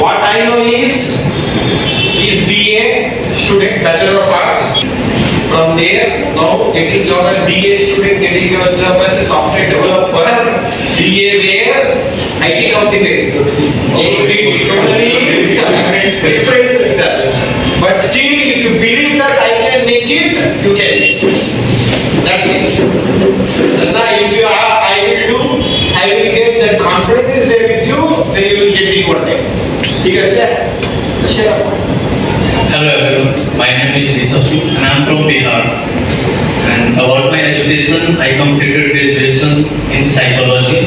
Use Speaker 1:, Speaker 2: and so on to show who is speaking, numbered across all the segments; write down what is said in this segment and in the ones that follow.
Speaker 1: What I know is BA student, Bachelor of Arts. From there, now getting job as BA student, getting your job as a software developer. BA where IT company different. But still, if you believe that I can make it, you can. That's it. And now if you are, I will get that confidence is there with you, then you will get it one day.
Speaker 2: Hello everyone, my name is Rishabh Singh and I am from Bihar. And about my education, I completed graduation in psychology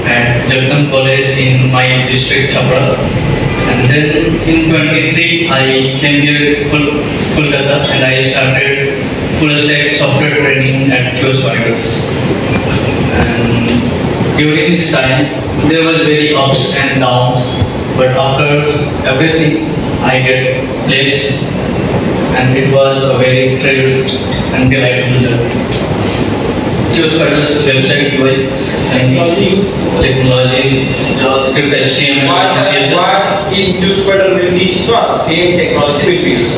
Speaker 2: at Jagdam College in my district Chapra. And then in 23 I came here to Kolkata and I started full stack software training at QSpiders. And during this time there was very ups and downs, but after everything I get placed and it was a very thrilled and delightful journey. QSpiders website UI and technology, JavaScript, HTML, CSS.
Speaker 1: What in QSpider will teach to us, same technology will be used.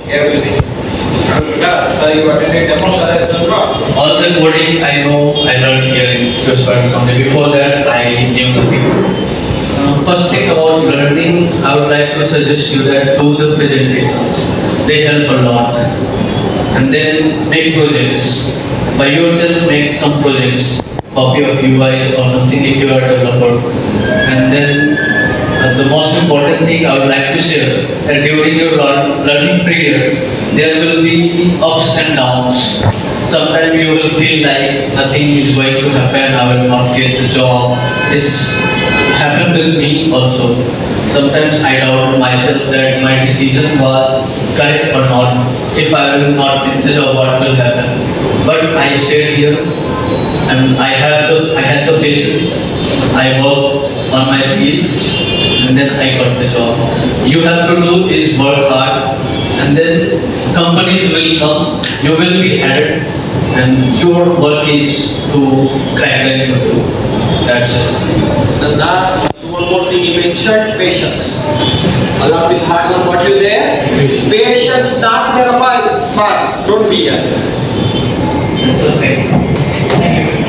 Speaker 1: Everything. So you attended demo as well?
Speaker 2: All the coding I know I learned here in QSpiders only. Before that I knew nothing. First thing about learning, I would like to suggest you that do the presentations. They help a lot. And then make projects. By yourself make some projects. Copy of UI or something if you are a developer. And then the most important thing I would like to share that during your learning period, there will be ups and downs. Sometimes you will feel like nothing is going to happen, I will not get the job. This happened with me also. Sometimes I doubt myself that my decision was correct or not. If I will not get the job, what will happen? But I stayed here and I had the patience. I worked on my skills and then I got the job. You have to do is work hard and then companies will come, you will be added and your work is to crack the interview. That's it.
Speaker 1: The last one more thing you mentioned, patience. Along with hard work, what you there? Patience, not there far. Don't be here.
Speaker 2: That's okay. Thank you.